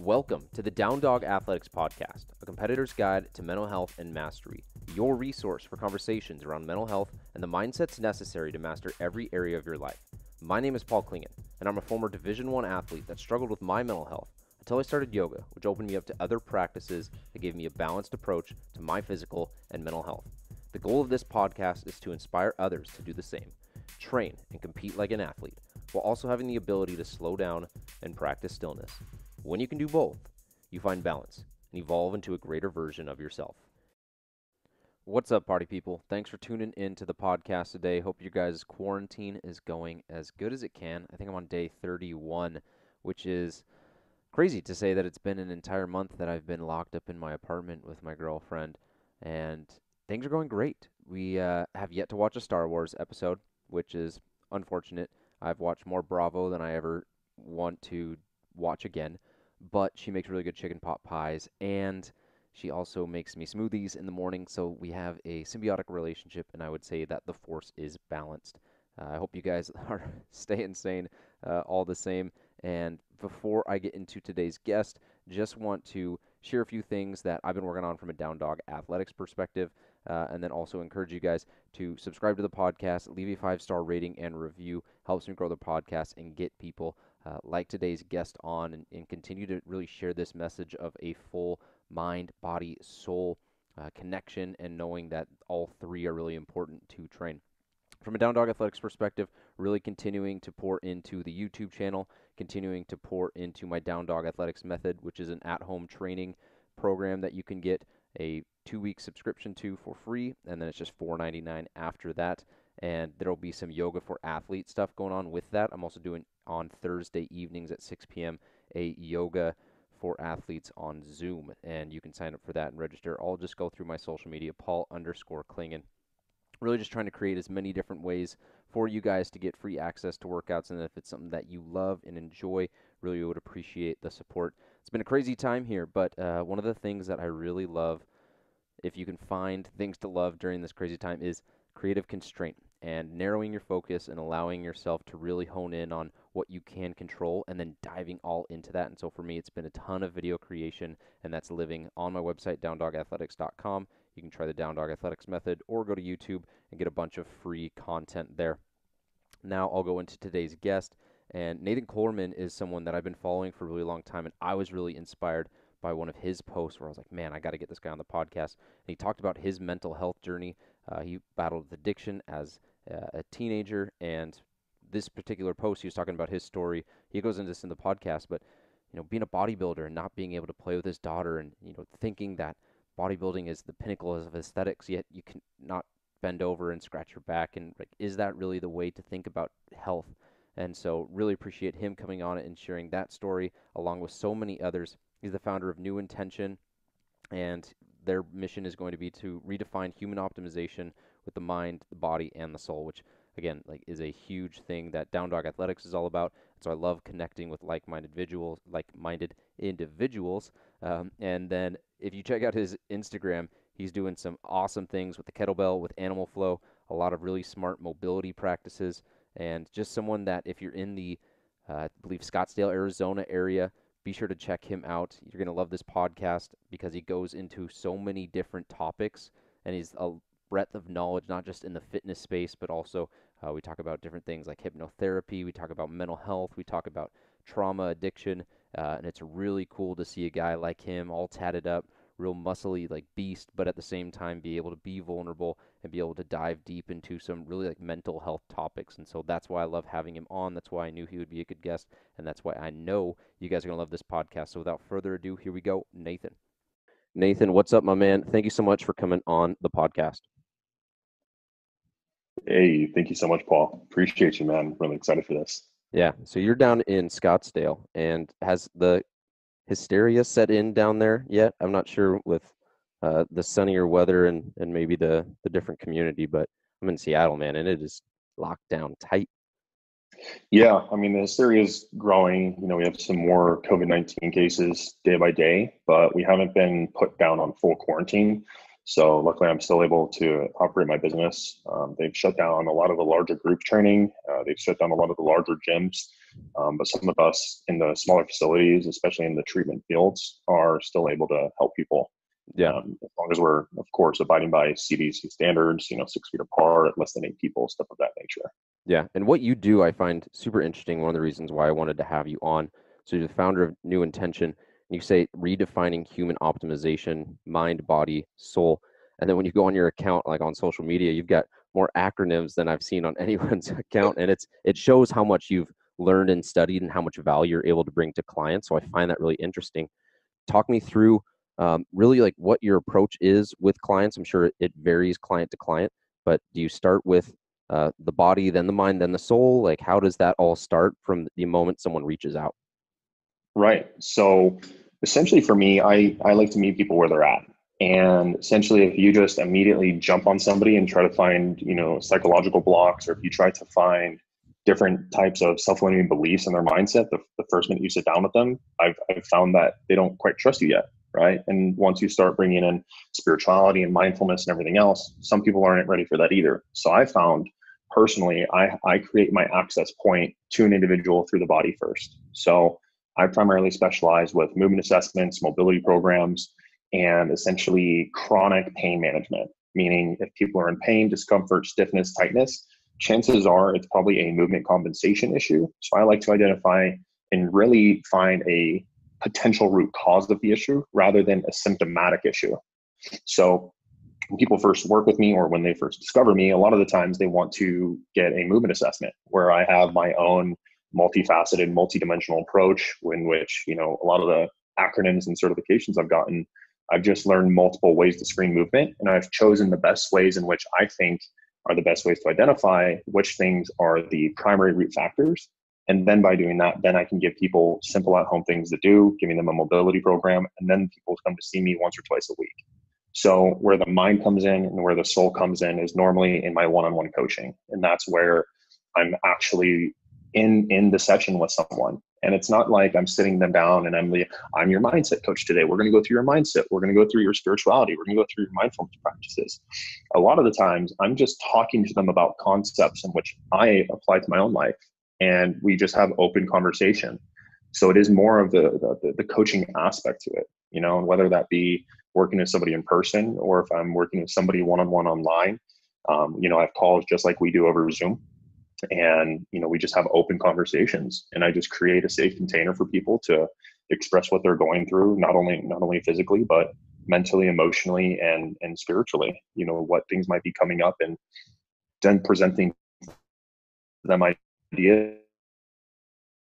Welcome to the Down Dog Athletics Podcast, a competitor's guide to mental health and mastery, your resource for conversations around mental health and the mindsets necessary to master every area of your life. My name is Paul Klingen, and I'm a former Division I athlete that struggled with my mental health until I started yoga, which opened me up to other practices that gave me a balanced approach to my physical and mental health. The goal of this podcast is to inspire others to do the same, train and compete like an athlete, while also having the ability to slow down and practice stillness. When you can do both, you find balance and evolve into a greater version of yourself. What's up, party people? Thanks for tuning in to the podcast today. Hope your guys' quarantine is going as good as it can. I think I'm on day 31, which is crazy to say that it's been an entire month that I've been locked up in my apartment with my girlfriend, and things are going great. We have yet to watch a Star Wars episode, which is unfortunate. I've watched more Bravo than I ever want to watch again. But she makes really good chicken pot pies, and she also makes me smoothies in the morning, so we have a symbiotic relationship, and I would say that the force is balanced. I hope you guys are staying sane all the same, and before I get into today's guest, just want to share a few things that I've been working on from a Down Dog Athletics perspective, and then also encourage you guys to subscribe to the podcast, leave a 5-star rating and review, helps me grow the podcast and get people like today's guest on and continue to really share this message of a full mind, body, soul connection, and knowing that all three are really important to train. From a Down Dog Athletics perspective, really continuing to pour into the YouTube channel, continuing to pour into my Down Dog Athletics method, which is an at-home training program that you can get a 2-week subscription to for free, and then it's just $4.99 after that. And there will be some yoga for athlete stuff going on with that. I'm also doing on Thursday evenings at 6 p.m. a yoga for athletes on Zoom, and you can sign up for that and register. I'll just go through my social media, Paul_Klingen. Really just trying to create as many different ways for you guys to get free access to workouts, and if it's something that you love and enjoy, really would appreciate the support. It's been a crazy time here, but one of the things that I really love, if you can find things to love during this crazy time, is creative constraint and narrowing your focus and allowing yourself to really hone in on what you can control and then diving all into that. And so for me, it's been a ton of video creation, and that's living on my website, downdogathletics.com. You can try the Down Dog Athletics method or go to YouTube and get a bunch of free content there. Now I'll go into today's guest, and Nathan Kohlerman is someone that I've been following for a really long time, and I was really inspired by one of his posts where I was like, man, I got to get this guy on the podcast. And he talked about his mental health journey. He battled with addiction as a teenager, and this particular post, he was talking about his story. He goes into this in the podcast, but being a bodybuilder and not being able to play with his daughter, and thinking that bodybuilding is the pinnacle of aesthetics, yet you can not bend over and scratch your back, and is that really the way to think about health? And so really appreciate him coming on and sharing that story along with so many others. He's the founder of NeuIntention, and their mission is going to be to redefine human optimization with the mind, the body, and the soul, which again, is a huge thing that Down Dog Athletics is all about. So I love connecting with like-minded individuals. And then if you check out his Instagram, he's doing some awesome things with the kettlebell, with animal flow, a lot of really smart mobility practices, and just someone that if you're in the, I believe, Scottsdale, Arizona area, be sure to check him out. You're going to love this podcast because he goes into so many different topics, and he's a breadth of knowledge, not just in the fitness space, but also we talk about different things like hypnotherapy. We talk about mental health. We talk about trauma, addiction, and it's really cool to see a guy like him all tatted up, real muscly, beast, but at the same time be able to be vulnerable and be able to dive deep into some really mental health topics. And so that's why I love having him on. That's why I knew he would be a good guest, and that's why I know you guys are going to love this podcast. So without further ado, here we go, Nathan. Nathan, what's up, my man? Thank you so much for coming on the podcast. Hey, thank you so much, Paul. Appreciate you, man. Really excited for this. Yeah, so you're down in Scottsdale, and has the hysteria set in down there yet? I'm not sure with the sunnier weather and maybe the different community, but I'm in Seattle, man, and it is locked down tight. Yeah, I mean, the hysteria is growing. We have some more COVID-19 cases day by day, but we haven't been put down on full quarantine. So luckily, I'm still able to operate my business. They've shut down a lot of the larger group training. They've shut down a lot of the larger gyms. But some of us in the smaller facilities, especially in the treatment fields, are still able to help people. Yeah. As long as we're, of course, abiding by CDC standards, 6 feet apart, less than 8 people, stuff of that nature. Yeah. And what you do, I find super interesting. One of the reasons why I wanted to have you on. So you're the founder of NeuIntention, and you say redefining human optimization, mind, body, soul. And then when you go on your account, like on social media, you've got more acronyms than I've seen on anyone's account. And it shows how much you've learned and studied and how much value you're able to bring to clients. So I find that really interesting. Talk me through really like what your approach is with clients. I'm sure it varies client to client, but do you start with the body, then the mind, then the soul? Like, how does that all start from the moment someone reaches out? Right. So essentially for me, I like to meet people where they're at. And essentially, if you just immediately jump on somebody and try to find, psychological blocks, or if you try to find different types of self-limiting beliefs in their mindset, the first minute you sit down with them, I've found that they don't quite trust you yet. Right. And once you start bringing in spirituality and mindfulness and everything else, some people aren't ready for that either. So I found personally, I create my access point to an individual through the body first. So I primarily specialize with movement assessments, mobility programs, and essentially chronic pain management, meaning if people are in pain, discomfort, stiffness, tightness, chances are it's probably a movement compensation issue. So I like to identify and really find a potential root cause of the issue rather than a symptomatic issue. So when people first work with me or when they first discover me, a lot of the times they want to get a movement assessment where I have my own multifaceted, multidimensional approach in which, a lot of the acronyms and certifications I've gotten, I've just learned multiple ways to screen movement. And I've chosen the best ways in which I think are the best ways to identify which things are the primary root factors. And then by doing that, then I can give people simple at-home things to do, giving them a mobility program, and then people come to see me once or twice a week. So where the mind comes in and where the soul comes in is normally in my one-on-one coaching. And that's where I'm actually in the session with someone. And it's not like I'm sitting them down and I'm your mindset coach today. We're going to go through your mindset. We're going to go through your spirituality. We're going to go through your mindfulness practices. A lot of the times I'm just talking to them about concepts in which I apply to my own life. And we just have open conversation. So it is more of the coaching aspect to it, and whether that be working with somebody in person or if I'm working with somebody one-on-one online, I have calls just like we do over Zoom. And, we just have open conversations, and I just create a safe container for people to express what they're going through, not only physically, but mentally, emotionally, and spiritually, what things might be coming up, and then presenting them idea.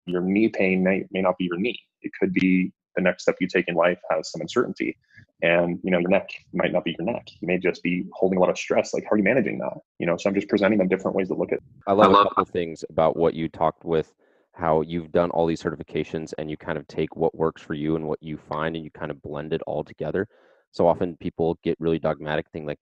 Your knee pain may not be your knee. It could be the next step you take in life has some uncertainty. And, your neck might not be your neck. You may just be holding a lot of stress. Like, how are you managing that? So I'm just presenting them different ways to look at it. I love a couple things about what you talked with, how you've done all these certifications and you kind of take what works for you and what you find and you kind of blend it all together. So often people get really dogmatic thing like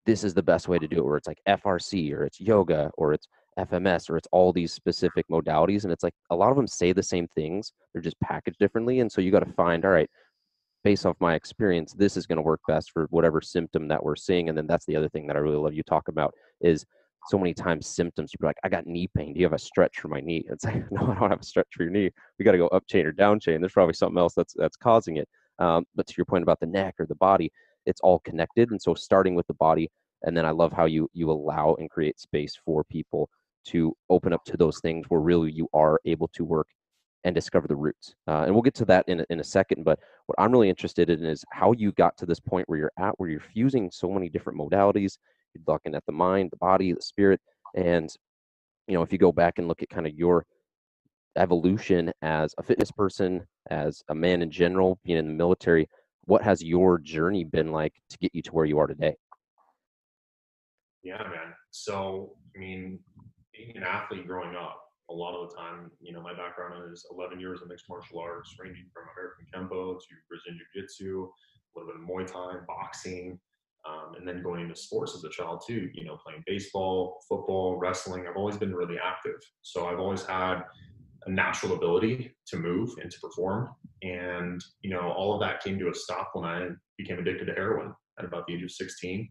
this is the best way to do it, where it's like FRC or it's yoga or it's FMS or it's all these specific modalities. And it's like a lot of them say the same things. They're just packaged differently. And so you got to find, all right, based off my experience, this is going to work best for whatever symptom that we're seeing. And then that's the other thing that I really love you talk about is so many times symptoms. You're like, I got knee pain. Do you have a stretch for my knee? It's like, no, I don't have a stretch for your knee. We got to go up chain or down chain. There's probably something else that's causing it. But to your point about the neck or the body, it's all connected. And so starting with the body, and then I love how you allow and create space for people to open up to those things where really you are able to work and discover the roots. And we'll get to that in a second. But what I'm really interested in is how you got to this point where you're at, where you're fusing so many different modalities. You're looking at the mind, the body, the spirit. And, if you go back and look at kind of your evolution as a fitness person, as a man in general, being in the military, what has your journey been like to get you to where you are today? Yeah, man. So, being an athlete growing up, a lot of the time, my background is 11 years of mixed martial arts, ranging from American Kempo to Brazilian Jiu-Jitsu, a little bit of Muay Thai, boxing, and then going into sports as a child too, playing baseball, football, wrestling. I've always been really active. So I've always had a natural ability to move and to perform. And, all of that came to a stop when I became addicted to heroin at about the age of 16.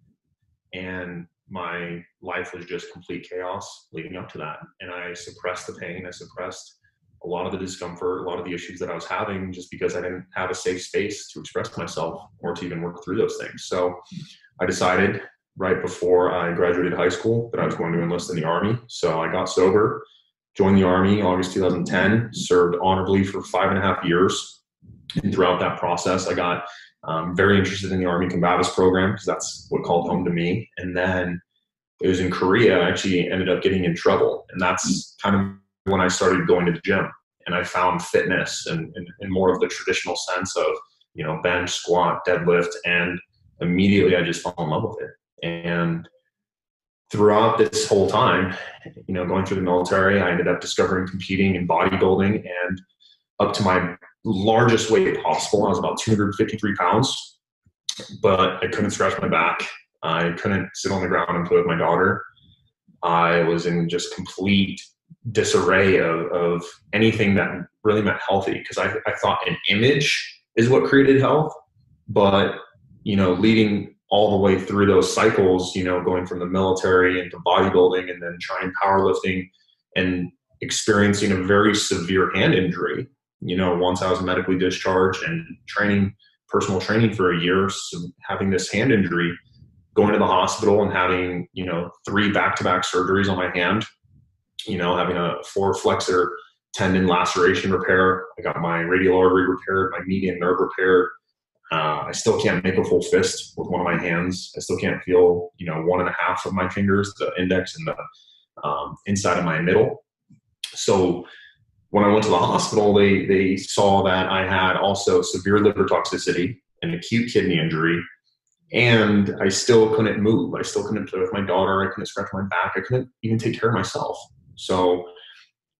And my life was just complete chaos leading up to that. And I suppressed the pain. I suppressed a lot of the discomfort, a lot of the issues that I was having, just because I didn't have a safe space to express myself or to even work through those things. So I decided right before I graduated high school that I was going to enlist in the Army. So I got sober, joined the Army August 2010, served honorably for 5.5 years. And throughout that process, I got very interested in the Army Combatives program, because that's what called home to me. And then it was in Korea, I actually ended up getting in trouble. And that's kind of when I started going to the gym, and I found fitness and more of the traditional sense of, you know, bench, squat, deadlift, and immediately I just fell in love with it. And throughout this whole time, you know, going through the military, I ended up discovering competing in bodybuilding, and up to my largest weight possible, I was about 253 pounds, but I couldn't scratch my back. I couldn't sit on the ground and play with my daughter. I was in just complete disarray of anything that really meant healthy, because I thought an image is what created health. But, you know, leading all the way through those cycles, you know, going from the military into bodybuilding and then trying powerlifting and experiencing a very severe hand injury, you know, once I was medically discharged and personal training for a year, so having this hand injury, going to the hospital and having, you know, 3 back-to-back surgeries on my hand, you know, having a 4 flexor tendon laceration repair. I got my radial artery repaired, my median nerve repaired. I still can't make a full fist with one of my hands. I still can't feel, you know, 1.5 of my fingers, the index and the inside of my middle. So when I went to the hospital, they saw that I had also severe liver toxicity, an acute kidney injury, and I still couldn't move. I still couldn't play with my daughter. I couldn't scratch my back. I couldn't even take care of myself. So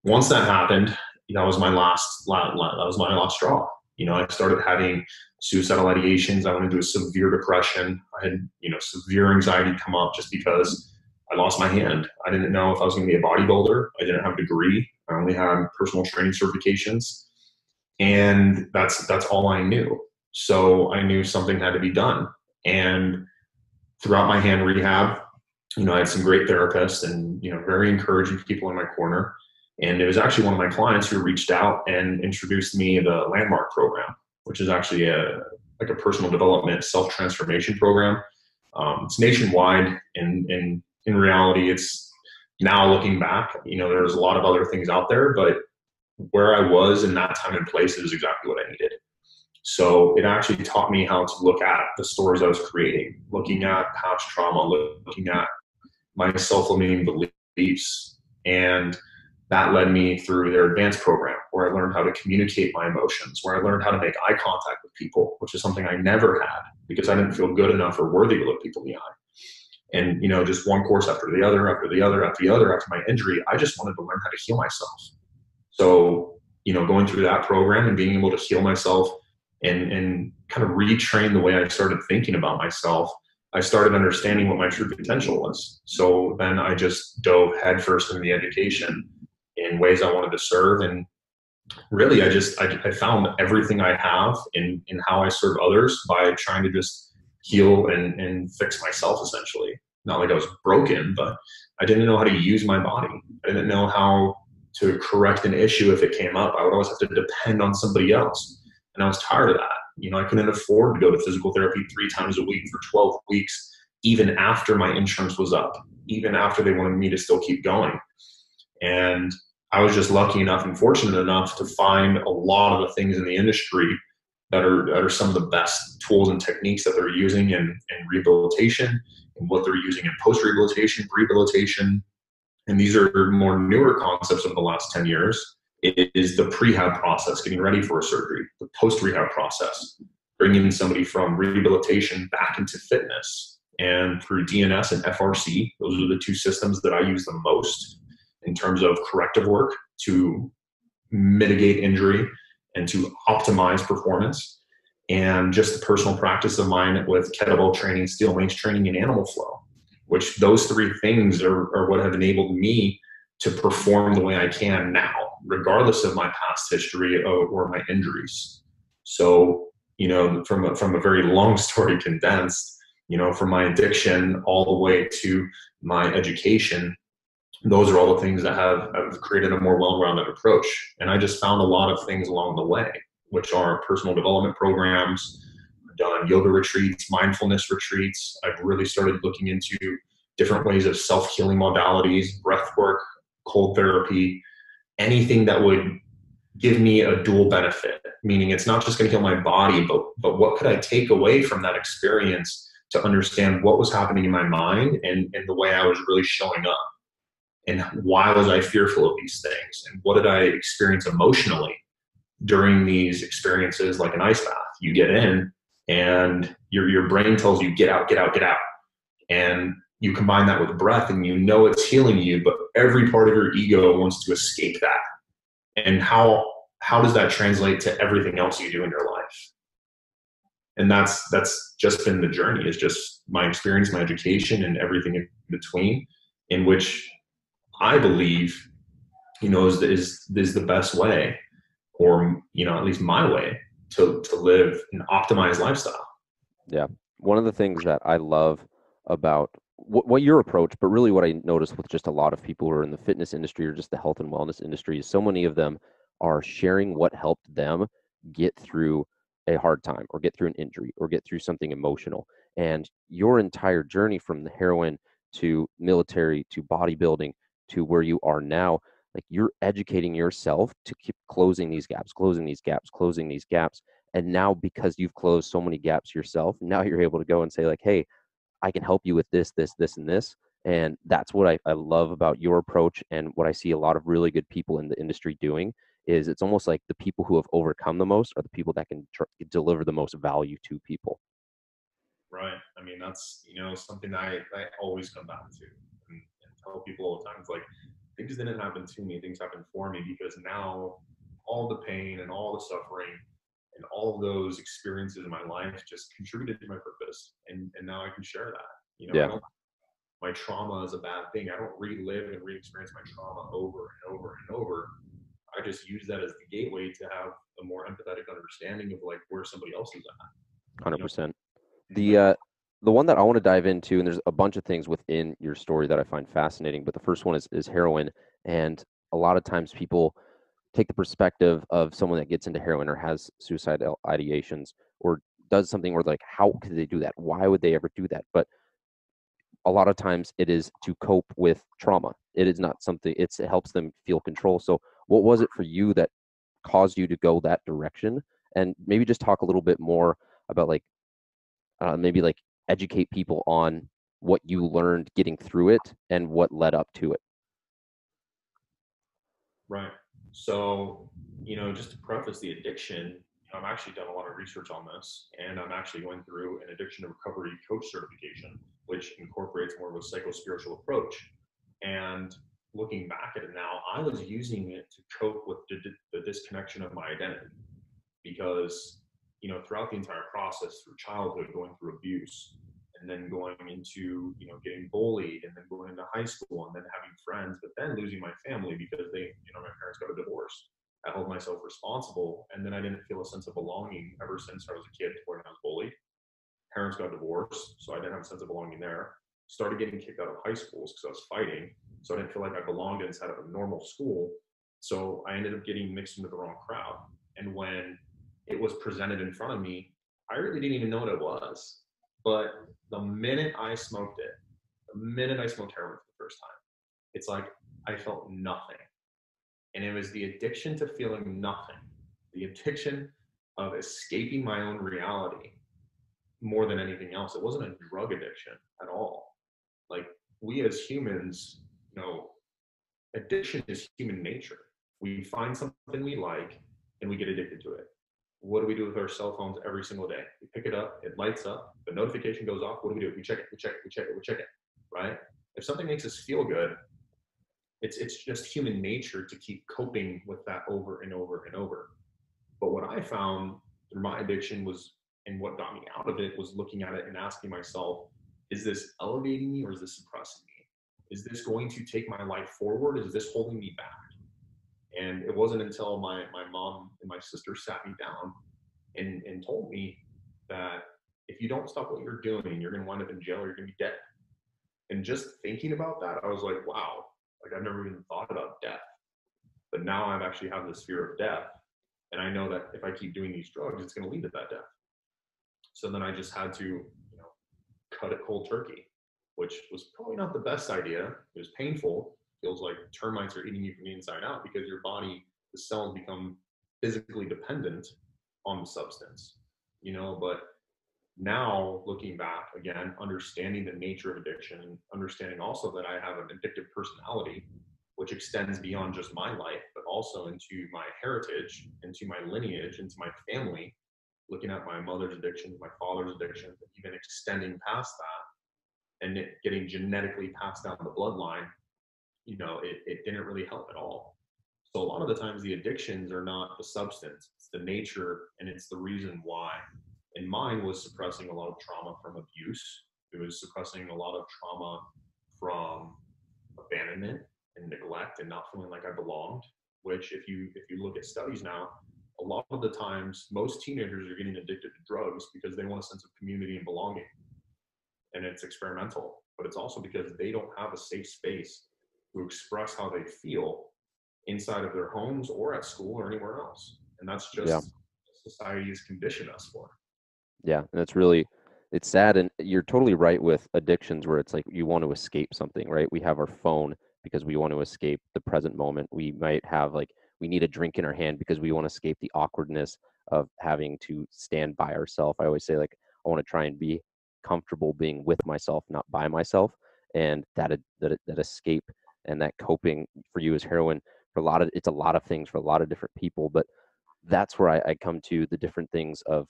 once that happened, that was my last straw. You know, I started having suicidal ideations. I went into a severe depression. I had, you know, severe anxiety come up just because I lost my hand. I didn't know if I was going to be a bodybuilder. I didn't have a degree. I only had personal training certifications, and that's all I knew. So I knew something had to be done. And throughout my hand rehab, you know, I had some great therapists and, you know, very encouraging people in my corner. And it was actually one of my clients who reached out and introduced me the Landmark program, which is actually a personal development, self-transformation program. It's nationwide, and in reality, it's now looking back, you know, there's a lot of other things out there, but where I was in that time and place, it was exactly what I needed. So it actually taught me how to look at the stories I was creating, looking at past trauma, looking at my self-limiting beliefs. And that led me through their advanced program, where I learned how to communicate my emotions, where I learned how to make eye contact with people, which is something I never had because I didn't feel good enough or worthy to look people in the eye. And, you know, just one course after the other, after the other, after the other, after my injury, I just wanted to learn how to heal myself. So, you know, going through that program and being able to heal myself and kind of retrain the way I started thinking about myself, I started understanding what my true potential was. So then I just dove headfirst into the education in ways I wanted to serve. And really, I found everything I have in how I serve others by trying to just heal and fix myself, essentially. Not like I was broken, but I didn't know how to use my body. I didn't know how to correct an issue if it came up. I would always have to depend on somebody else. And I was tired of that. You know, I couldn't afford to go to physical therapy 3 times a week for 12 weeks, even after my insurance was up, even after they wanted me to still keep going. And I was just lucky enough and fortunate enough to find a lot of the things in the industry that are some of the best tools and techniques that they're using in rehabilitation and what they're using in post-rehabilitation, rehabilitation. And these are more newer concepts of the last 10 years. It is the prehab process, getting ready for a surgery, the post-rehab process, bringing somebody from rehabilitation back into fitness. And through DNS and FRC, those are the 2 systems that I use the most in terms of corrective work to mitigate injury and to optimize performance. And just the personal practice of mine with kettlebell training, steel weights training, and animal flow, which those 3 things are what have enabled me to perform the way I can now, regardless of my past history or my injuries. So, you know, from a very long story condensed, you know, from my addiction all the way to my education, those are all the things that have created a more well-rounded approach. And I just found a lot of things along the way, which are personal development programs. I've done yoga retreats, mindfulness retreats. I've really started looking into different ways of self-healing modalities, breath work, cold therapy, anything that would give me a dual benefit, meaning it's not just going to heal my body, but what could I take away from that experience to understand what was happening in my mind and the way I was really showing up. And why was I fearful of these things? And what did I experience emotionally during these experiences, like an ice bath? You get in and your brain tells you, get out, get out, get out. And you combine that with breath and you know it's healing you, but every part of your ego wants to escape that. And how does that translate to everything else you do in your life? And that's just been the journey. It's just my experience, my education, and everything in between, in which I believe, is the best way, or at least my way to live an optimized lifestyle. Yeah. One of the things that I love about what your approach, but really what I noticed with just a lot of people who are in the fitness industry or just the health and wellness industry, is so many of them are sharing what helped them get through a hard time or get through an injury or get through something emotional. And your entire journey from the heroin to military to bodybuilding to where you are now, like, you're educating yourself to keep closing these gaps, closing these gaps, closing these gaps. And now, because you've closed so many gaps yourself, now you're able to go and say, like, hey, I can help you with this, this, this, and this. And that's what I love about your approach, and what I see a lot of really good people in the industry doing is it's almost like the people who have overcome the most are the people that can deliver the most value to people. Right. I mean, that's, something I always come back to and tell people all the time. It's like, things didn't happen to me, things happened for me, because now all the pain and all the suffering and all of those experiences in my life just contributed to my purpose. And now I can share that. I Yeah, don't, my trauma is a bad thing. I don't relive and re-experience my trauma over and over and over. I just use that as the gateway to have a more empathetic understanding of like where somebody else is at. 100%. And like, The one that I want to dive into, and there's a bunch of things within your story that I find fascinating, but the first one is heroin. And a lot of times people take the perspective of someone that gets into heroin or has suicidal ideations or does something where, like, how could they do that? Why would they ever do that? But a lot of times it is to cope with trauma. It is not something, it helps them feel control. So what was it for you that caused you to go that direction? And maybe just talk a little bit more about, like, maybe like educate people on what you learned getting through it and what led up to it. right. So, just to preface the addiction, I've actually done a lot of research on this, and I'm actually going through an addiction recovery coach certification, which incorporates more of a psycho-spiritual approach. And looking back at it now, I was using it to cope with the disconnection of my identity, because, throughout the entire process, through childhood, going through abuse, and then going into, getting bullied, and then going into high school, and then having friends, but then losing my family because my parents got a divorce. I held myself responsible, and then I didn't feel a sense of belonging ever since I was a kid when I was bullied. Parents got divorced, so I didn't have a sense of belonging there. Started getting kicked out of high schools because I was fighting, so I didn't feel like I belonged inside of a normal school. So I ended up getting mixed into the wrong crowd. And when it was presented in front of me, I really didn't even know what it was. But the minute I smoked it, the minute I smoked heroin for the first time, it's like I felt nothing. And it was the addiction to feeling nothing, the addiction of escaping my own reality more than anything else. It wasn't a drug addiction at all. Like, we as humans, addiction is human nature. We find something we like and we get addicted to it. What do we do with our cell phones every single day? We pick it up, it lights up, the notification goes off. What do? We check it, we check it, we check it, we check it, right? If something makes us feel good, it's just human nature to keep coping with that over and over and over. But what I found through my addiction was, and what got me out of it, was looking at it and asking myself, is this elevating me or is this suppressing me? Is this going to take my life forward? Is this holding me back? And it wasn't until my mom and my sister sat me down and told me that if you don't stop what you're doing, you're going to wind up in jail or you're going to be dead. And just thinking about that, I was like, wow, Like I've never even thought about death, but now I've actually have this fear of death. And I know that if I keep doing these drugs, it's going to lead to that death. So then I just had to, cut it cold turkey, which was probably not the best idea. It was painful. Feels like termites are eating you from the inside out because your body, the cells become physically dependent on the substance, but now looking back again, understanding the nature of addiction, understanding also that I have an addictive personality, which extends beyond just my life, but also into my heritage, into my lineage, into my family, looking at my mother's addiction, my father's addiction, even extending past that and it getting genetically passed down the bloodline, it didn't really help at all. So a lot of the times the addictions are not the substance, it's the nature and it's the reason why. And mine was suppressing a lot of trauma from abuse. It was suppressing a lot of trauma from abandonment and neglect and not feeling like I belonged, which if you look at studies now, a lot of the times most teenagers are getting addicted to drugs because they want a sense of community and belonging. And it's experimental, but it's also because they don't have a safe space to express how they feel inside of their homes or at school or anywhere else. And that's just society has conditioned us for. Yeah, and it's sad, and you're totally right with addictions where it's like you want to escape something, right? We have our phone because we want to escape the present moment. We might have we need a drink in our hand because we want to escape the awkwardness of having to stand by ourselves. I always say I want to try and be comfortable being with myself, not by myself, and that escape and that coping for you is heroin. It's a lot of things for a lot of different people, but that's where I come to the different things of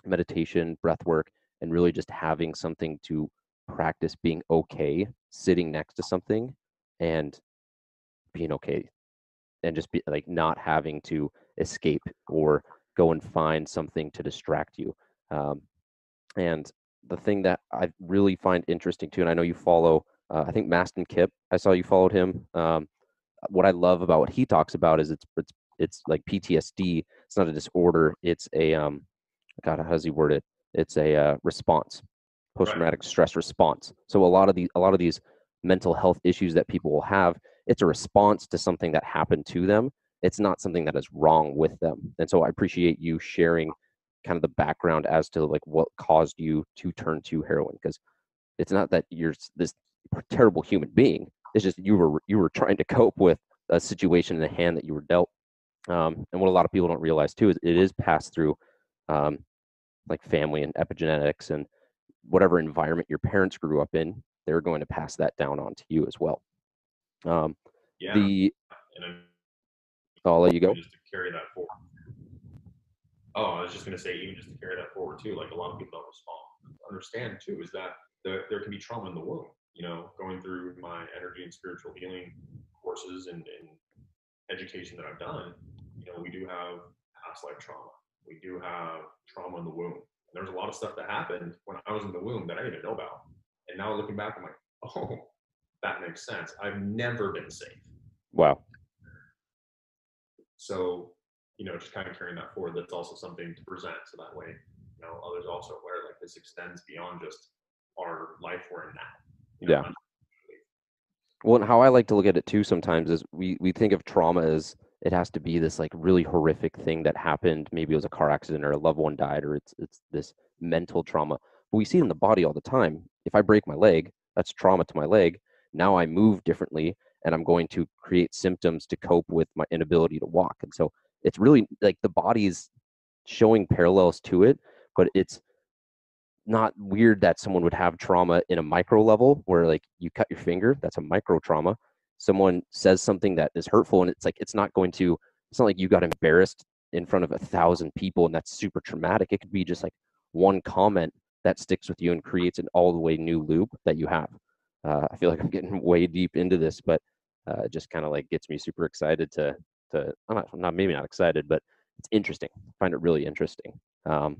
meditation, breath work, and really just having something to practice being okay, sitting next to something and being okay, and just be not having to escape or go and find something to distract you. And the thing that I really find interesting too, and I know you follow, I think Maston Kip, I saw you followed him. What I love about what he talks about is it's like PTSD. It's not a disorder. It's a God, how does he word it? It's a response, post-traumatic stress response. So a lot of these mental health issues that people will have, it's a response to something that happened to them. It's not something that is wrong with them. And so I appreciate you sharing kind of the background as to what caused you to turn to heroin, because it's not that you're this terrible human being. It's just you were trying to cope with a situation in the hand that you were dealt. And what a lot of people don't realize too is it is passed through family and epigenetics and whatever environment your parents grew up in, they're going to pass that down on to you as well. Yeah. I'll let you go. Just to carry that forward. Oh, I was just going to say, even just to carry that forward too, a lot of people don't understand too, is that there can be trauma in the womb. Going through my energy and spiritual healing courses and education that I've done, we do have past life trauma. We do have trauma in the womb. And there's a lot of stuff that happened when I was in the womb that I didn't know about. And now looking back, I'm like, oh, that makes sense. I've never been safe. Wow. So, just kind of carrying that forward, that's also something to present. So that way, others also aware this extends beyond just our life we're in now. Yeah. Well, and how I like to look at it too sometimes is we think of trauma as it has to be this really horrific thing that happened. Maybe it was a car accident or a loved one died, or it's this mental trauma. But we see it in the body all the time. If I break my leg, that's trauma to my leg. Now I move differently, and I'm going to create symptoms to cope with my inability to walk. And so it's really the body's showing parallels to it, but it's not weird that someone would have trauma in a micro level where you cut your finger, that's a micro trauma. Someone says something that is hurtful and it's not like you got embarrassed in front of 1,000 people and that's super traumatic. It could be just one comment that sticks with you and creates an all the way new loop that you have. I feel like I'm getting way deep into this, but it just kind of gets me super excited to I'm not maybe not excited, but it's interesting. I find it really interesting. I'm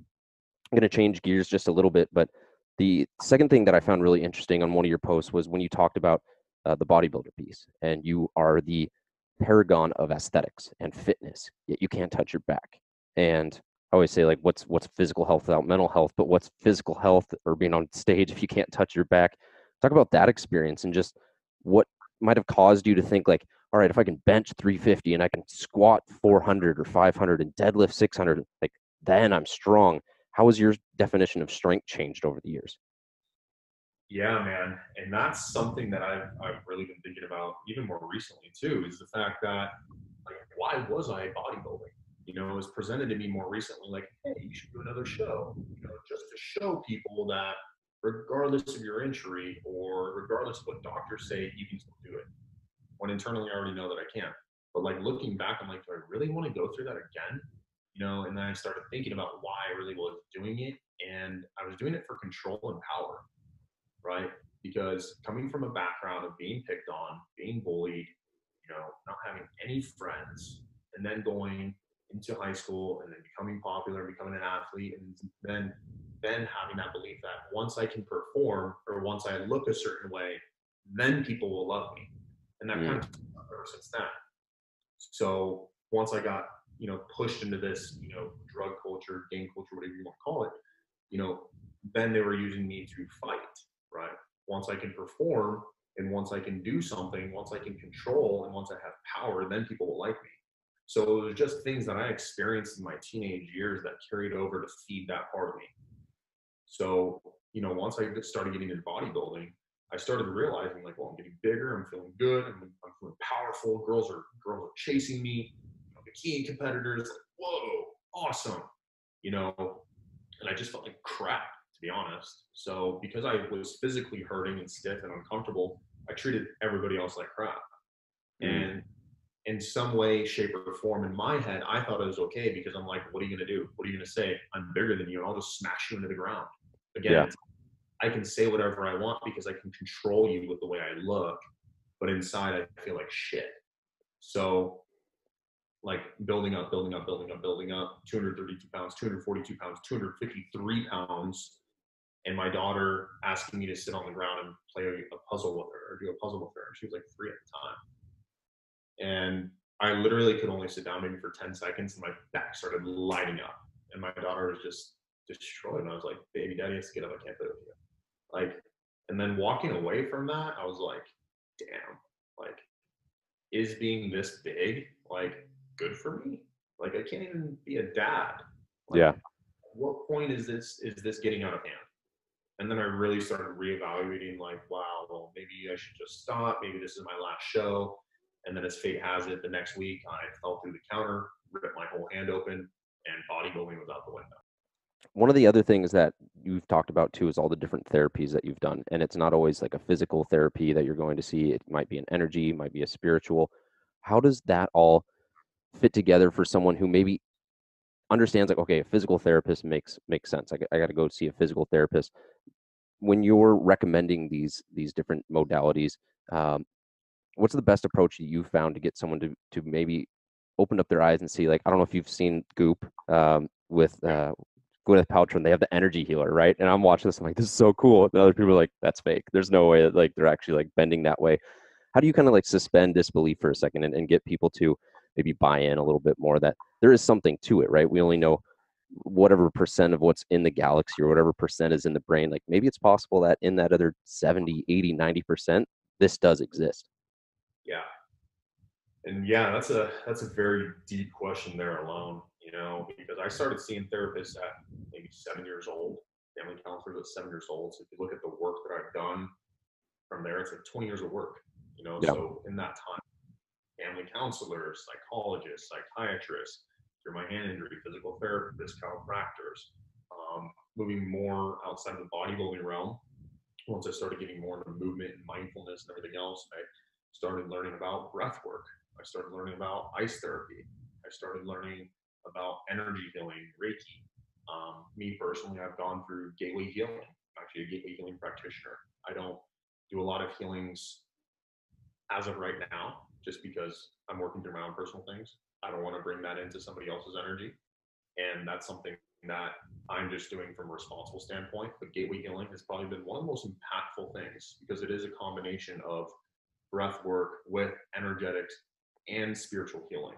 going to change gears just a little bit, but the second thing that I found really interesting on one of your posts was when you talked about the bodybuilder piece, and you are the paragon of aesthetics and fitness, yet you can't touch your back. And I always say what's physical health without mental health, but what's physical health or being on stage if you can't touch your back? Talk about that experience and just what might have caused you to think like, all right, if I can bench 350 and I can squat 400 or 500 and deadlift 600, like then I'm strong. How has your definition of strength changed over the years? Yeah, man. And that's something that I've really been thinking about even more recently too, is the fact that like, why was I bodybuilding? It was presented to me more recently, like, hey, you should do another show, just to show people that regardless of your injury or regardless of what doctors say, you can still do it. When internally I already know that I can. But like looking back, I'm like, do I really want to go through that again? And then I started thinking about why I really was doing it. And I was doing it for control and power, right? Because coming from a background of being picked on, being bullied, not having any friends, and then going into high school and then becoming popular, becoming an athlete, and then having that belief that once I can perform or once I look a certain way, then people will love me. And that kind of ever since then. So once I got, pushed into this, drug culture, gang culture, whatever you want to call it, then they were using me to fight, right? Once I can perform and once I can do something, once I can control and once I have power, then people will like me. So it was just things that I experienced in my teenage years that carried over to feed that part of me. So, once I started getting into bodybuilding, I started realizing like, well, I'm getting bigger, I'm feeling good, I'm feeling powerful. Girls are chasing me, bikini competitors, like, whoa, awesome, you know, and I just felt like crap, to be honest. So because I was physically hurting and stiff and uncomfortable, I treated everybody else like crap. And in some way, shape, or form, in my head, I thought it was okay because I'm like, what are you going to do? What are you going to say? I'm bigger than you, and I'll just smash you into the ground. Again, Yeah. I can say whatever I want because I can control you with the way I look, but inside I feel like shit. So like building up, building up, building up, building up, 232 pounds, 242 pounds, 253 pounds, and my daughter asking me to sit on the ground and play a puzzle with her or do a puzzle with her. She was like 3 at the time. And I literally could only sit down maybe for 10 seconds and my back started lighting up. And my daughter was just destroyed. And I was like, baby, daddy has to get up. I can't play with you. Like, and then walking away from that, I was like, damn, like, is being this big, like, good for me? Like, I can't even be a dad. Like, Yeah. what point is this getting out of hand? And then I really started reevaluating, like, wow, well, maybe I should just stop. Maybe this is my last show. And then as fate has it, the next week I fell through the counter, ripped my whole hand open, and bodybuilding was out the window. One of the other things that you've talked about too is all the different therapies that you've done. And it's not always like a physical therapy that you're going to see. It might be an energy, might be a spiritual. How does that all fit together for someone who maybe understands like, okay, a physical therapist makes sense. I got to go see a physical therapist. When you're recommending these different modalities, um, what's the best approach that you've found to get someone to maybe open up their eyes and see, like, I don't know if you've seen Goop with Gwyneth Paltrow, and they have the energy healer, right? And I'm watching this, I'm like, this is so cool. And other people are like, that's fake. There's no way that like they're actually like bending that way. How do you kind of like suspend disbelief for a second and get people to maybe buy in a little bit more that there is something to it, right? We only know whatever percent of what's in the galaxy or whatever percent is in the brain. Like maybe it's possible that in that other 70, 80, 90%, this does exist. Yeah. And yeah, that's a very deep question there alone, because I started seeing therapists at maybe 7 years old, family counselors at 7 years old. So if you look at the work that I've done from there, it's like 20 years of work, Yeah. so in that time, family counselors, psychologists, psychiatrists, through my hand injury, physical therapists, chiropractors, moving more outside of the bodybuilding realm. Once I started getting more into movement and mindfulness and everything else, I started learning about breath work. I started learning about ice therapy. I started learning about energy healing, Reiki. Me personally, I've gone through gateway healing. I'm actually a gateway healing practitioner. I don't do a lot of healings as of right now, just because I'm working through my own personal things. I don't want to bring that into somebody else's energy. And that's something that I'm just doing from a responsible standpoint. But gateway healing has probably been one of the most impactful things because it is a combination of breath work with energetics and spiritual healing,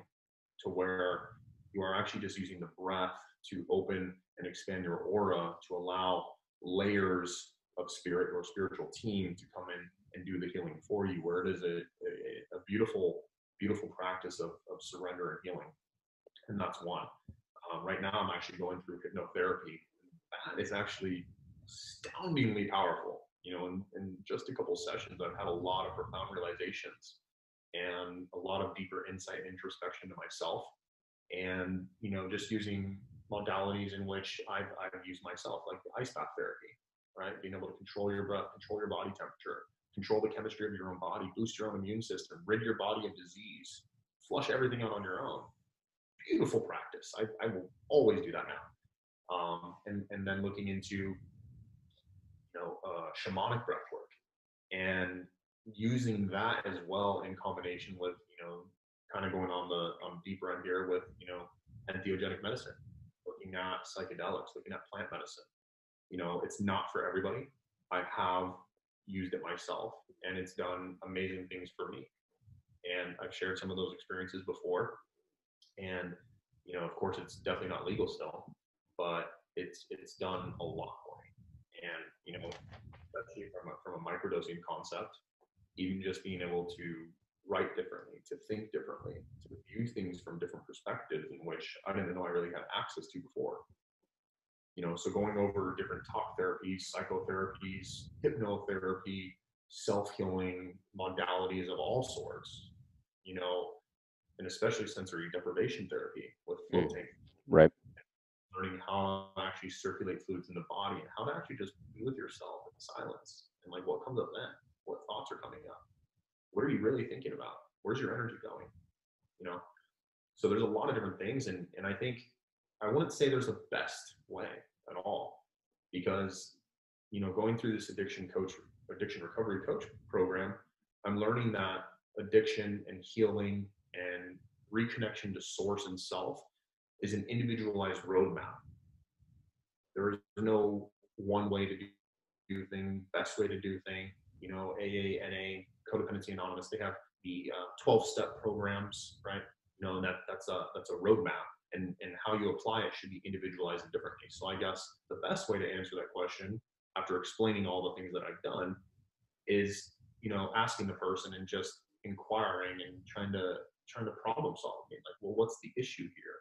to where you are actually just using the breath to open and expand your aura to allow layers of spirit or spiritual team to come in and do the healing for you, where it is a beautiful, beautiful practice of surrender and healing. And that's one. Right now, I'm actually going through hypnotherapy. That is actually astoundingly powerful. You know, in just a couple sessions, I've had a lot of profound realizations and a lot of deeper insight and introspection to myself. And, you know, just using modalities in which I've used myself, like the ice bath therapy, right? Being able to control your breath, control your body temperature, control the chemistry of your own body, boost your own immune system, rid your body of disease, flush everything out on your own. Beautiful practice. I will always do that now. And then looking into, you know, shamanic breath work and using that as well in combination with, you know, kind of going on the deeper end here with, you know, entheogenic medicine, looking at psychedelics, looking at plant medicine. You know, it's not for everybody. I have used it myself and it's done amazing things for me. And I've shared some of those experiences before. And, you know, of course, it's definitely not legal still, but it's done a lot for me. And, you know, especially from a microdosing concept, even just being able to write differently, to think differently, to view things from different perspectives in which I didn't know I really had access to before. You know, so going over different talk therapies, psychotherapies, hypnotherapy, self-healing modalities of all sorts, you know, and especially sensory deprivation therapy with floating. Right. Learning how to actually circulate fluids in the body and how to actually just be with yourself in silence. And like what comes up then? What thoughts are coming up? What are you really thinking about? Where's your energy going? You know? So there's a lot of different things. And I think I wouldn't say there's a best way at all, because, you know, going through this addiction recovery coach program, I'm learning that addiction and healing and reconnection to source and self is an individualized roadmap. There is no one way to do thing, best way to do thing. You know, AA, NA, Codependency Anonymous, they have the 12-step programs, right? You know, and that's a roadmap, and how you apply it should be individualized differently. So I guess the best way to answer that question, after explaining all the things that I've done, is, you know, asking the person and just inquiring and trying to problem solve. Like, well, what's the issue here?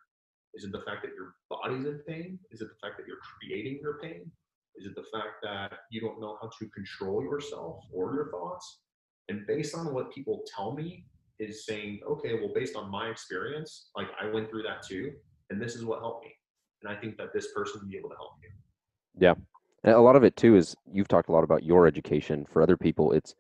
Is it the fact that your body's in pain? Is it the fact that you're creating your pain? Is it the fact that you don't know how to control yourself or your thoughts? And based on what people tell me, is saying, okay, well, based on my experience, like I went through that too, and this is what helped me. And I think that this person will be able to help you. Yeah. And a lot of it too is, you've talked a lot about your education. For other people, it's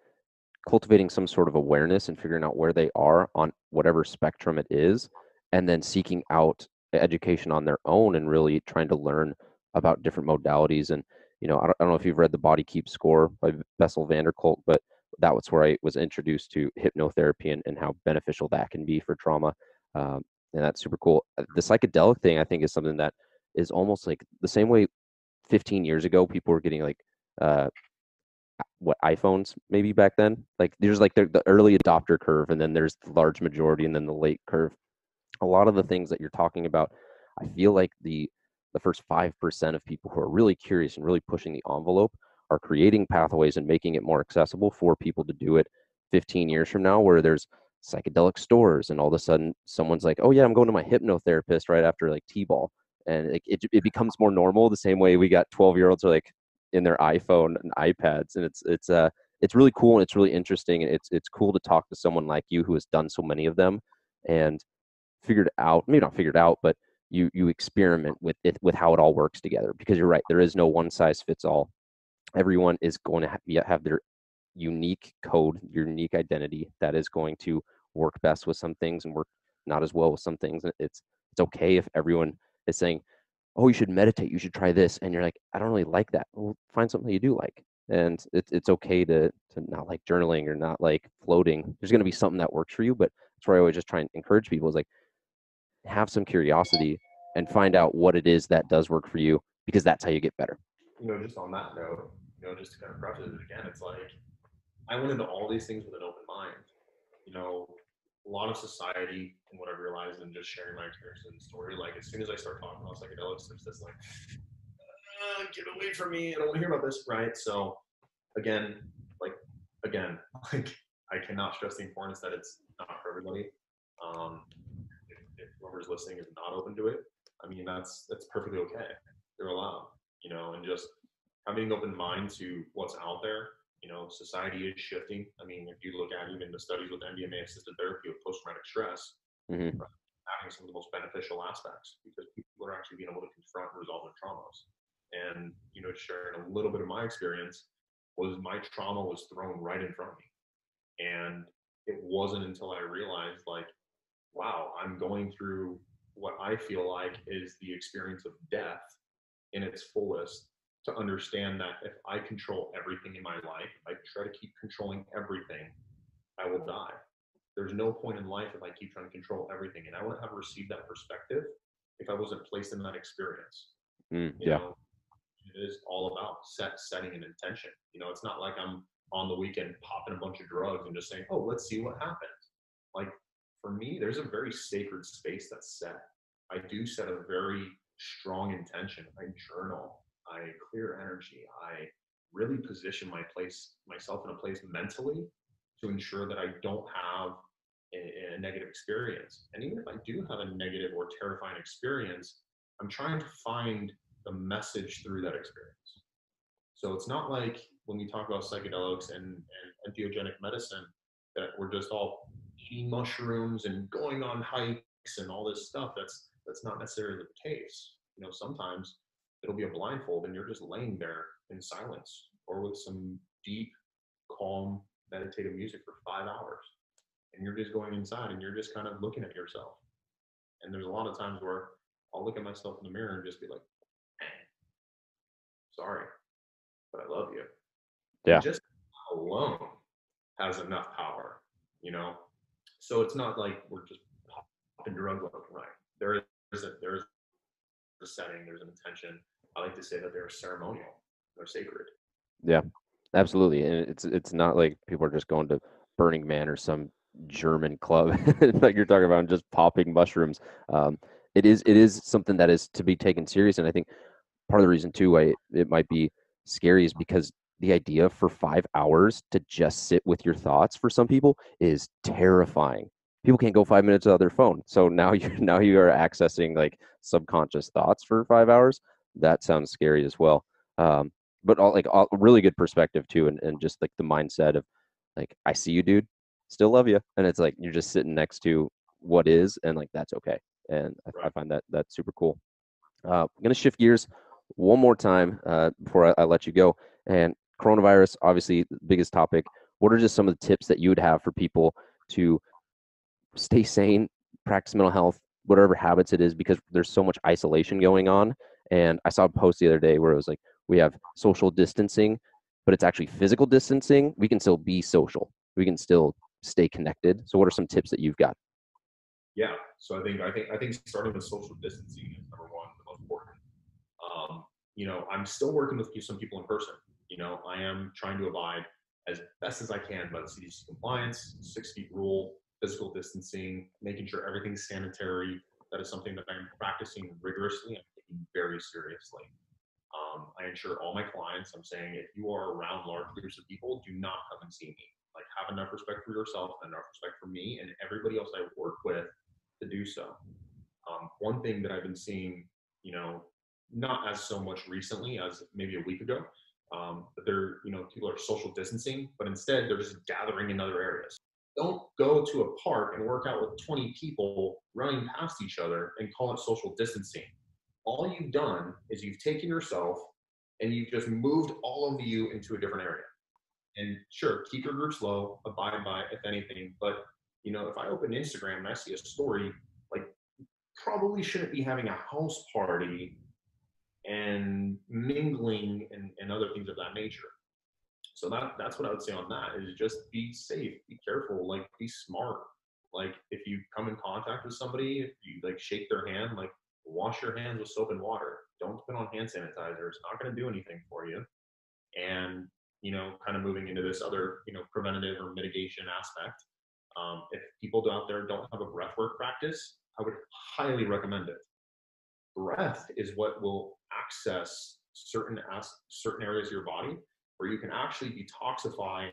cultivating some sort of awareness and figuring out where they are on whatever spectrum it is, and then seeking out education on their own and really trying to learn about different modalities. And, you know, I don't know if you've read The Body Keeps Score by Bessel van der Kolk, but that was where I was introduced to hypnotherapy and how beneficial that can be for trauma. And that's super cool. The psychedelic thing, I think, is something that is almost like the same way 15 years ago people were getting like what, iPhones maybe back then. Like there's like the early adopter curve, and then there's the large majority, and then the late curve. A lot of the things that you're talking about, I feel like the first 5% of people who are really curious and really pushing the envelope are creating pathways and making it more accessible for people to do it 15 years from now, where there's psychedelic stores and all of a sudden someone's like, oh yeah, I'm going to my hypnotherapist right after like T-ball. And it becomes more normal, the same way we got 12-year-olds are like in their iPhone and iPads. And it's really cool, and it's really interesting. And it's cool to talk to someone like you who has done so many of them and figured out, maybe not figured out, but you experiment with it, with how it all works together. Because you're right, there is no one size fits all. Everyone is going to have their unique code, your unique identity that is going to work best with some things and work not as well with some things. It's okay if everyone is saying, oh, you should meditate, you should try this, and you're like, I don't really like that. Well, find something you do like. And it's okay to not like journaling or not like floating. There's going to be something that works for you, but that's where I always just try and encourage people is like, have some curiosity and find out what it is that does work for you, because that's how you get better. You know, just on that note, you know, just to kind of preface it again, it's like I went into all these things with an open mind. You know, a lot of society and what I've realized and just sharing my experience in the story, like as soon as I start talking about psychedelics, there's this like, get away from me, I don't want to hear about this, right? So again, like, again, like, I cannot stress the importance that it's not for everybody. If whoever's listening is not open to it, I mean, that's perfectly okay. They're allowed, and just having an open mind to what's out there. Society is shifting. I mean, if you look at even the studies with MDMA assisted therapy with post-traumatic stress, Mm-hmm. having some of the most beneficial aspects because people are actually being able to confront and resolve their traumas. And, sharing a little bit of my experience was my trauma was thrown right in front of me. And it wasn't until I realized, like, wow, I'm going through what I feel like is the experience of death in its fullest, to understand that if I control everything in my life, if I try to keep controlling everything, I will die. There's no point in life if I keep trying to control everything. And I wouldn't have received that perspective if I wasn't placed in that experience. Yeah. It is all about setting an intention. It's not like I'm on the weekend popping a bunch of drugs and just saying, oh, let's see what happens. Like, for me, there's a very sacred space that's set. I do set a very strong intention. I journal. I clear energy. I really position myself in a place mentally to ensure that I don't have a negative experience. And even if I do have a negative or terrifying experience, I'm trying to find the message through that experience. So it's not like when we talk about psychedelics and entheogenic medicine that we're just all eating mushrooms and going on hikes and all this stuff. That's not necessarily the case. Sometimes it'll be a blindfold and you're just laying there in silence or with some deep, calm, meditative music for 5 hours. And you're just going inside and you're just kind of looking at yourself. And there's a lot of times where I'll look at myself in the mirror and just be like, sorry, but I love you. Yeah. And just alone has enough power, So it's not like we're just popping drugs left and right. There is a setting, there's an intention. I like to say that they're ceremonial, they're sacred. Yeah, absolutely. And it's not like people are just going to Burning Man or some German club like you're talking about and just popping mushrooms. It is something that is to be taken serious, and I think part of the reason too why it might be scary is because the idea for 5 hours to just sit with your thoughts for some people is terrifying. People can't go 5 minutes without their phone, so now you are accessing like subconscious thoughts for 5 hours. That sounds scary as well. But all really good perspective too, and just like the mindset of like, I see you, dude, still love you, and it's like you're just sitting next to what is, and like that's okay. And I find that that's super cool. I'm going to shift gears one more time before I let you go. And coronavirus, obviously, the biggest topic. What are just some of the tips that you would have for people to stay sane, practice mental health, whatever habits it is, because there's so much isolation going on? And I saw a post the other day where it was like, we have social distancing, but it's actually physical distancing. We can still be social. We can still stay connected. So what are some tips that you've got? Yeah. So I think starting with social distancing is number one, the most important. I'm still working with some people in person. I am trying to abide as best as I can by the CDC compliance, 6 feet rule, physical distancing, making sure everything's sanitary. That is something that I'm practicing rigorously and taking very seriously. I ensure all my clients, I'm saying, if you are around large groups of people, do not come and see me. Like, have enough respect for yourself and enough respect for me and everybody else I work with to do so. One thing that I've been seeing, not as so much recently as maybe a week ago, but people are social distancing, but instead they're just gathering in other areas. Don't go to a park and work out with 20 people running past each other and call it social distancing. All you've done is you've taken yourself and you've just moved all of you into a different area. And sure, keep your groups low, abide by, if anything. But if I open Instagram and I see a story, like, probably shouldn't be having a house party and mingling and other things of that nature. So that's what I would say on that is just be safe, be careful, like, be smart. Like, if you come in contact with somebody, if you like shake their hand, like, wash your hands with soap and water. Don't put on hand sanitizer. It's not going to do anything for you. And kind of moving into this other preventative or mitigation aspect. If people out there don't have a breathwork practice, I would highly recommend it. Breath is what will access certain areas of your body where you can actually detoxify,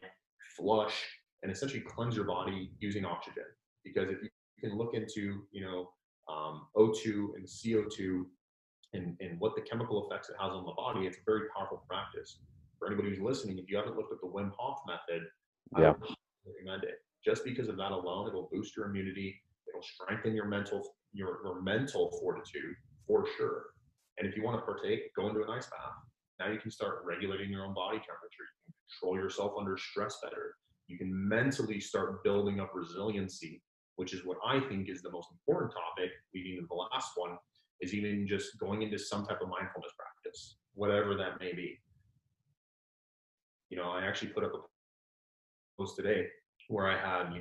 flush, and essentially cleanse your body using oxygen. Because if you can look into, O2 and CO2 and what the chemical effects it has on the body, it's a very powerful practice. For anybody who's listening, if you haven't looked at the Wim Hof method, I would recommend it. Just because of that alone, it'll boost your immunity, it'll strengthen your mental fortitude for sure. And if you want to partake, go into an ice bath. Now you can start regulating your own body temperature. You can control yourself under stress better. You can mentally start building up resiliency, which is what I think is the most important topic, leading to the last one, is even just going into some type of mindfulness practice, whatever that may be. I actually put up a post today where I had,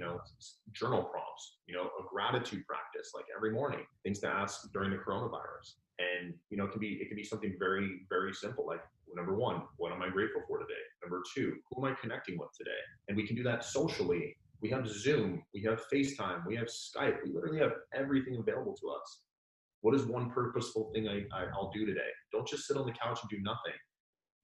journal prompts, a gratitude practice, like every morning, things to ask during the coronavirus. And, it can be something very, very simple. Like, number one, what am I grateful for today? Number two, who am I connecting with today? And we can do that socially. We have Zoom, we have FaceTime, we have Skype. We literally have everything available to us. What is one purposeful thing I'll do today? Don't just sit on the couch and do nothing.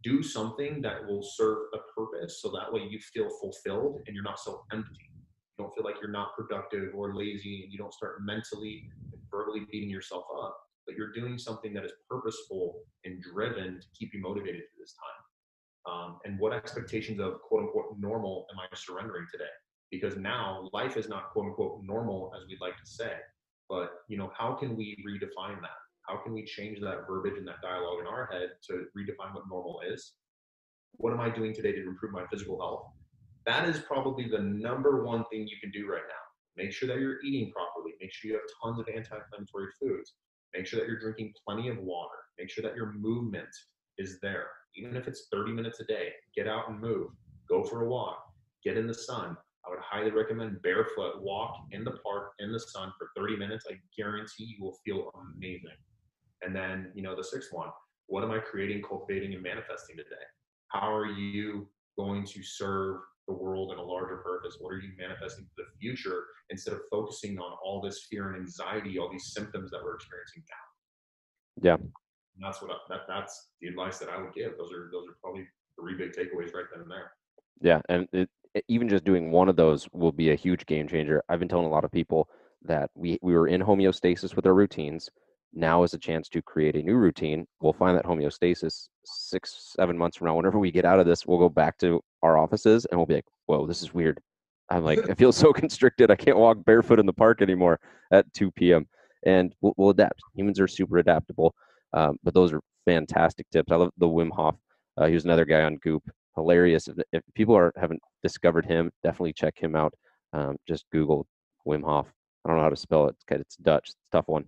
Do something that will serve a purpose, so that way you feel fulfilled and you're not so empty. You don't feel like you're not productive or lazy, and you don't start mentally and verbally beating yourself up, but you're doing something that is purposeful and driven to keep you motivated through this time. And what expectations of quote unquote normal am I surrendering today? Because now life is not quote unquote normal as we'd like to say, but how can we redefine that? How can we change that verbiage and that dialogue in our head to redefine what normal is? What am I doing today to improve my physical health? That is probably the number one thing you can do right now. Make sure that you're eating properly. Make sure you have tons of anti-inflammatory foods. Make sure that you're drinking plenty of water. Make sure that your movement is there. Even if it's 30 minutes a day, get out and move. Go for a walk. Get in the sun. I would highly recommend barefoot walk in the park in the sun for 30 minutes. I guarantee you will feel amazing. And then, the sixth one, what am I creating, cultivating, and manifesting today? How are you going to serve the world in a larger purpose? What are you manifesting for the future instead of focusing on all this fear and anxiety, all these symptoms that we're experiencing now? Yeah. And that's that's the advice that I would give. Those are probably three big takeaways right then and there. Yeah. And even just doing one of those will be a huge game changer. I've been telling a lot of people that we were in homeostasis with our routines. Now is a chance to create a new routine. We'll find that homeostasis 6-7 months from now. Whenever we get out of this, we'll go back to our offices and we'll be like, whoa, this is weird. I'm like, I feel so constricted. I can't walk barefoot in the park anymore at 2 p.m. And we'll adapt. Humans are super adaptable. But those are fantastic tips. I love the Wim Hof. He was another guy on Goop. Hilarious. If people haven't discovered him, definitely check him out. Just Google Wim Hof. I don't know how to spell it. It's Dutch. It's a tough one.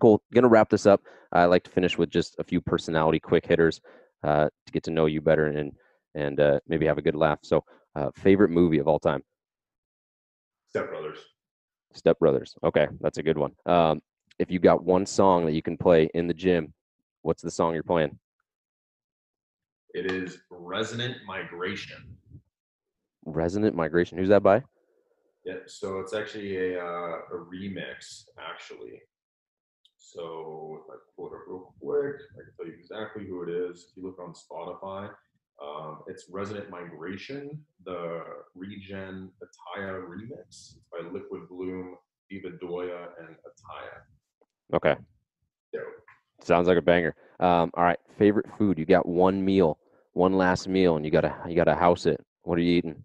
Cool. Going to wrap this up. I like to finish with just a few personality quick hitters to get to know you better and maybe have a good laugh. So, favorite movie of all time? Step Brothers. Step Brothers. Okay, that's a good one. If you got one song that you can play in the gym, what's the song you're playing? It is Resonant Migration. Resonant Migration. Who's that by? Yeah, so it's actually a remix, actually. So if I pull it up real quick, I can tell you exactly who it is. If you look on Spotify, it's Resonant Migration, the Regen Ataya remix. It's by Liquid Bloom, Diva Doya, and Ataya. Okay. Dope. Sounds like a banger. All right. Favorite food. You got one meal, one last meal, and you gotta house it. What are you eating?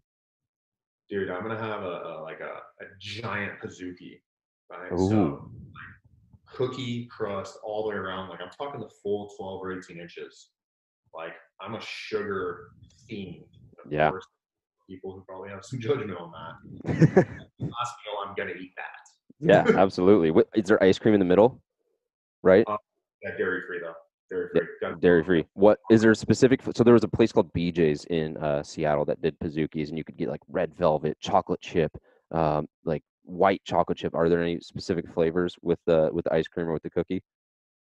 Dude, I'm gonna have a giant Pizookie, right? Ooh. So cookie crust all the way around. Like, I'm talking the full 12 or 18 inches. Like, I'm a sugar fiend. Of Yeah. course, people who probably have some judgment on that. Last meal, I'm gonna eat that. Yeah, absolutely. Is there ice cream in the middle? Right? Yeah, dairy free though. Dairy free. Yeah, dairy free. What is there a specific? So there was a place called BJ's in Seattle that did Pizookies, and you could get like red velvet, chocolate chip, like white chocolate chip. Are there any specific flavors with the ice cream or with the cookie?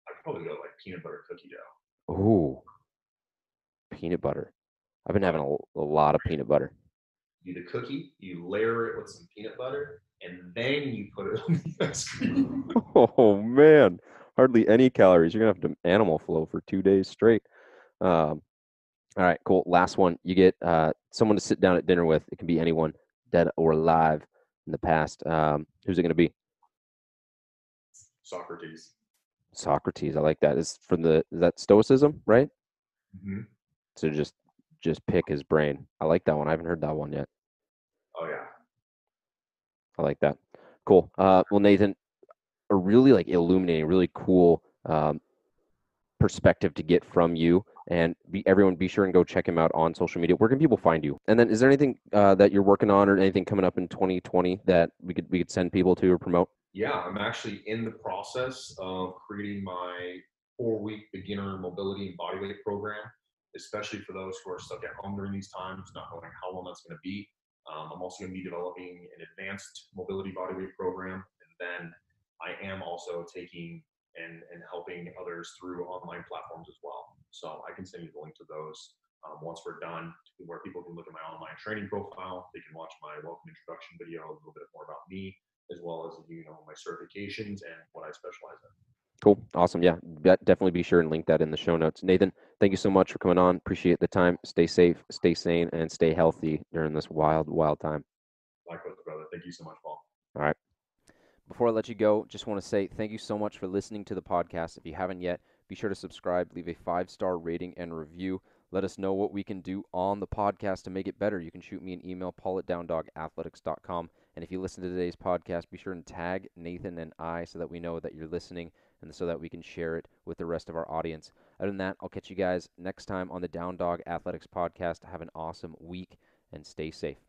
I'd probably go like peanut butter cookie dough. Ooh, peanut butter. I've been having a lot of peanut butter. You do the cookie, you layer it with some peanut butter, and then you put it on the ice cream. Oh man, hardly any calories. You're gonna have to animal flow for 2 days straight. All right, cool. Last one. You get someone to sit down at dinner with. It can be anyone, dead or alive in the past. Who's it going to be? Socrates. Socrates. I like that. Is that Stoicism, right? Hmm. So just pick his brain. I like that one. I haven't heard that one yet. Oh yeah. I like that. Cool. Well, Nathan, a really like illuminating, really cool perspective to get from you. And everyone, be sure and go check him out on social media. Where can people find you? And then, is there anything that you're working on, or anything coming up in 2020 that we could send people to or promote? Yeah, I'm actually in the process of creating my 4-week beginner mobility and bodyweight program, especially for those who are stuck at home during these times, not knowing how long that's going to be. I'm also going to be developing an advanced mobility bodyweight program, and then I am also taking and helping others through online platforms as well. So I can send you the link to those once we're done, where people can look at my online training profile. They can watch my welcome introduction video, a little bit more about me, as well as my certifications and what I specialize in. Cool. Awesome. Yeah, definitely be sure and link that in the show notes. Nathan, thank you so much for coming on. Appreciate the time. Stay safe, stay sane, and stay healthy during this wild, wild time. Likewise, brother. Thank you so much, Paul. All right. Before I let you go, just want to say thank you so much for listening to the podcast. If you haven't yet, be sure to subscribe, leave a 5-star rating and review. Let us know what we can do on the podcast to make it better. You can shoot me an email, paul@downdog.athletics.com. And if you listen to today's podcast, be sure and tag Nathan and I so that we know that you're listening and so that we can share it with the rest of our audience. Other than that, I'll catch you guys next time on the Down Dog Athletics podcast. Have an awesome week and stay safe.